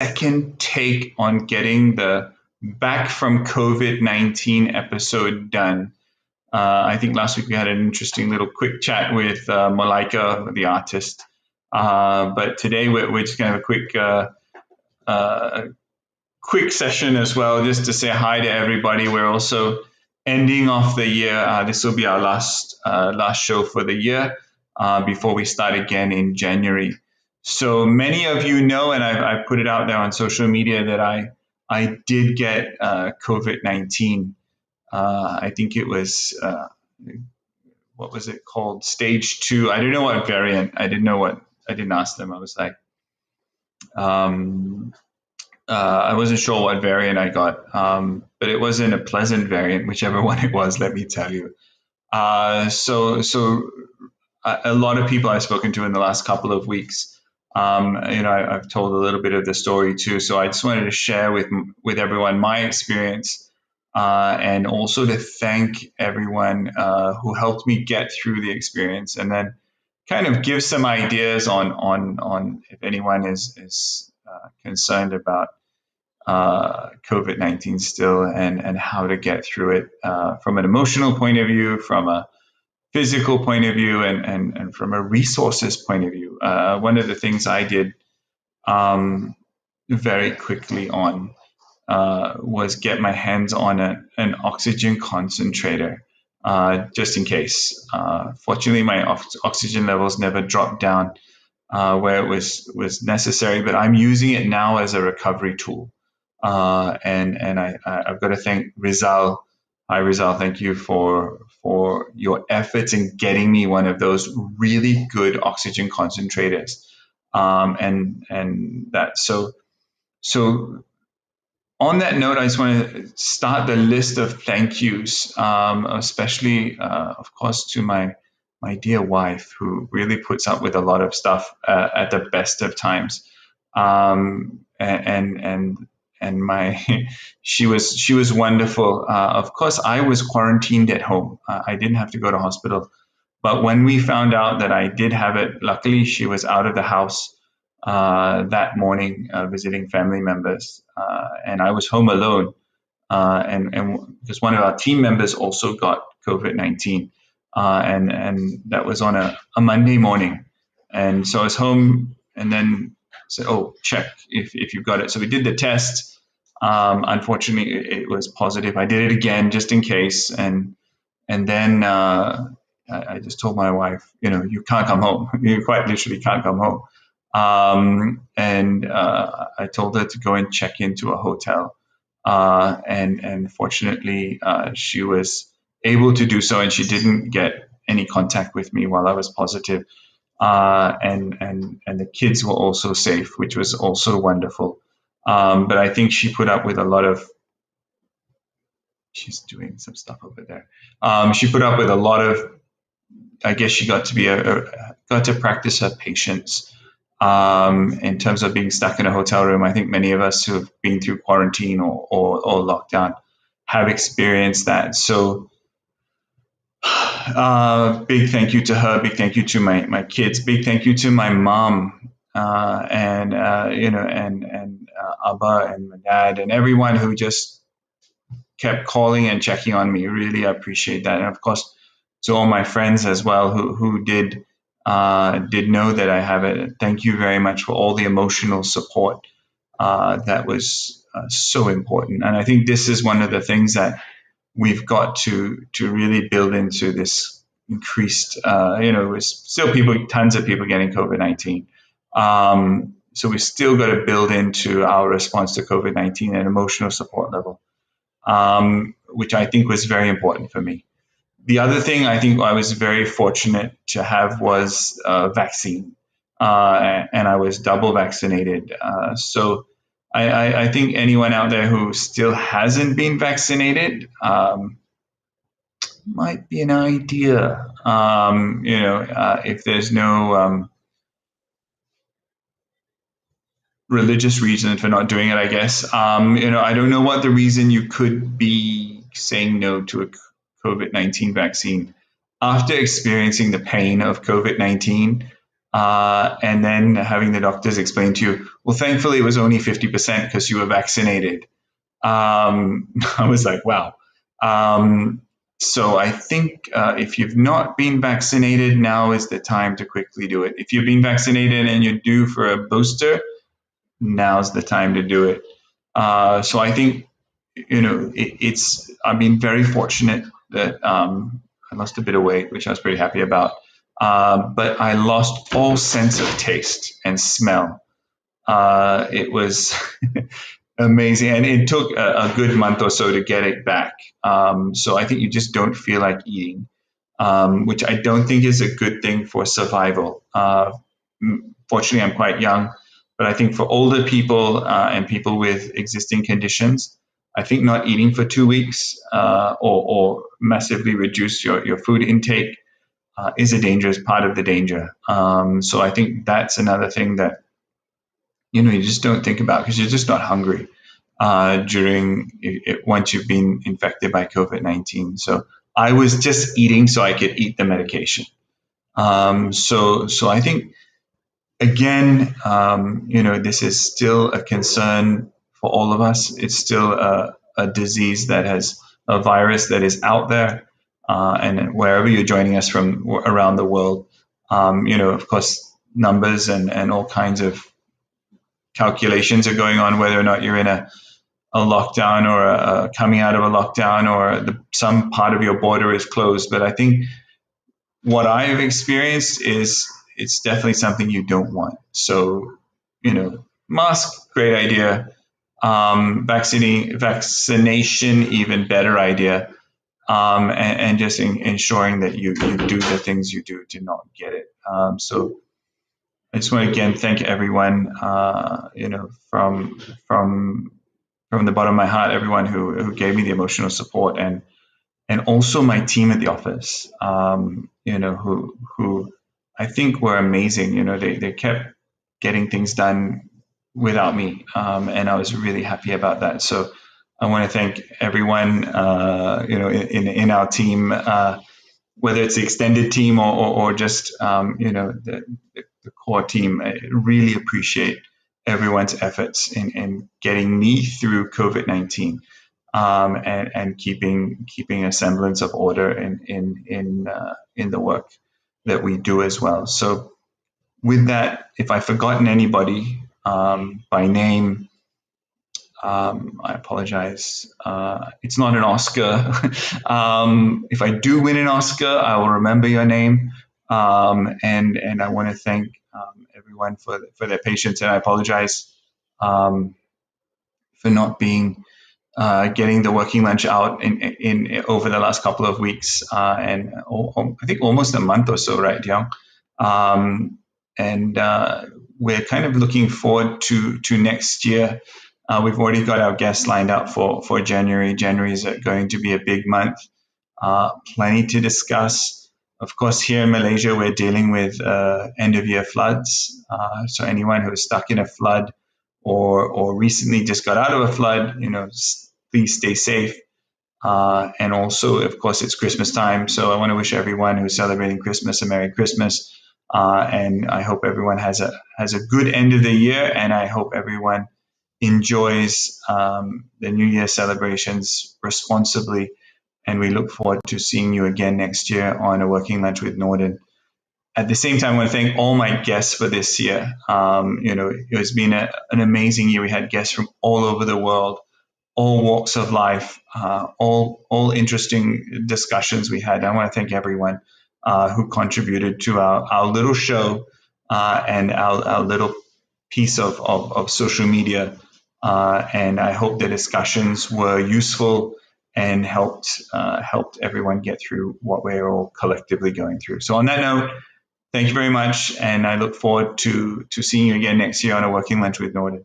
second take on getting the Back from COVID-19 episode done. I think last week we had an interesting little quick chat with Malaika, the artist. But today we're just going to have a quick session as well, just to say hi to everybody. We're also ending off the year. This will be our last show for the year before we start again in January. So many of you know, and I put it out there on social media, that I did get COVID-19. I think it was, what was it called? Stage 2. I don't know what variant. I didn't ask them. I was like, I wasn't sure what variant I got, but it wasn't a pleasant variant, whichever one it was, let me tell you. So a lot of people I've spoken to in the last couple of weeks, I've told a little bit of the story too. So I just wanted to share with everyone my experience, and also to thank everyone who helped me get through the experience, and then kind of give some ideas on if anyone is concerned about COVID-19 still, and how to get through it from an emotional point of view, from a physical point of view, and from a resources point of view. One of the things I did very quickly on was get my hands on an oxygen concentrator, just in case. Fortunately, my oxygen levels never dropped down where it was necessary, but I'm using it now as a recovery tool. And I've got to thank Rizal. Hi, Rizal. Thank you for your efforts in getting me one of those really good oxygen concentrators. And that so on that note, I just want to start the list of thank yous, especially, of course, to my dear wife, who really puts up with a lot of stuff at the best of times. And my she was wonderful. Of course, I was quarantined at home. I didn't have to go to hospital. But when we found out that I did have it, luckily she was out of the house that morning visiting family members, and I was home alone. And because one of our team members also got COVID-19, and that was on a Monday morning, and so I was home, and then said, "Oh, check if you've got it." So we did the test. Unfortunately, it was positive. I did it again just in case, and then I just told my wife, you can't come home. You quite literally can't come home. And I told her to go and check into a hotel, and fortunately, she was able to do so, and she didn't get any contact with me while I was positive. And the kids were also safe, which was also wonderful. But I think she put up with a lot of. She's doing some stuff over there. She put up with a lot of. I guess she got to practice her patience. In terms of being stuck in a hotel room, I think many of us who have been through quarantine or lockdown have experienced that. So. Big thank you to her. Big thank you to my kids. Big thank you to my mom, and Abba and my dad and everyone who just kept calling and checking on me. Really appreciate that, and of course to all my friends as well who did know that I have it. Thank you very much for all the emotional support. That was so important, and I think this is one of the things that we've got to really build into this increased, there's still tons of people getting COVID-19. So we still got to build into our response to COVID-19 an emotional support level, which I think was very important for me. The other thing I think I was very fortunate to have was a vaccine, and I was double vaccinated. So I think anyone out there who still hasn't been vaccinated might be an idea. If there's no religious reason for not doing it, I guess. I don't know what the reason you could be saying no to a COVID-19 vaccine after experiencing the pain of COVID-19. and then having the doctors explain to you, well, thankfully it was only 50% because you were vaccinated. I was like, wow. So I think if you've not been vaccinated, now is the time to quickly do it. If you've been vaccinated and you're due for a booster, now's the time to do it. So I think, I've been very fortunate that I lost a bit of weight, which I was pretty happy about. But I lost all sense of taste and smell. It was amazing, and it took a good month or so to get it back. So I think you just don't feel like eating, which I don't think is a good thing for survival. Fortunately, I'm quite young, but I think for older people and people with existing conditions, I think not eating for 2 weeks or massively reduce your food intake is a dangerous part of the danger. So I think that's another thing that you just don't think about because you're just not hungry during it once you've been infected by COVID-19. So I was just eating so I could eat the medication. So I think again, this is still a concern for all of us. It's still a disease that has a virus that is out there, and wherever you're joining us from around the world, of course, numbers and all kinds of calculations are going on whether or not you're in a lockdown or coming out of a lockdown or some part of your border is closed. But I think what I've experienced is it's definitely something you don't want. So, mask, great idea. Vaccination, even better idea. And just ensuring that you do the things you do to not get it. So I just want to again thank everyone, from the bottom of my heart, everyone who gave me the emotional support and also my team at the office, who I think were amazing. They kept getting things done without me, and I was really happy about that. So I want to thank everyone, in our team, whether it's the extended team or just, the core team. I really appreciate everyone's efforts in getting me through COVID-19, and keeping a semblance of order in the work that we do as well. So with that, if I've forgotten anybody by name, I apologize. It's not an Oscar. If I do win an Oscar, I will remember your name. And I want to thank everyone for their patience. And I apologize for not being getting the working lunch out in over the last couple of weeks, and I think almost a month or so, right, Young? And we're kind of looking forward to next year. We've already got our guests lined up for January. January is going to be a big month. Plenty to discuss. Of course, here in Malaysia, we're dealing with end-of-year floods. So anyone who's stuck in a flood or recently just got out of a flood, please stay safe. And also, of course, it's Christmas time. So I want to wish everyone who's celebrating Christmas a Merry Christmas. And I hope everyone has a good end of the year. And I hope everyone enjoys the New Year celebrations responsibly. And we look forward to seeing you again next year on A Working Lunch with Nordin. At the same time, I want to thank all my guests for this year. It's been an amazing year. We had guests from all over the world, all walks of life, all interesting discussions we had. I want to thank everyone who contributed to our little show and our little piece of social media. And I hope the discussions were useful and helped everyone get through what we're all collectively going through. So on that note, thank you very much, and I look forward to seeing you again next year on A Working Lunch with Nordin.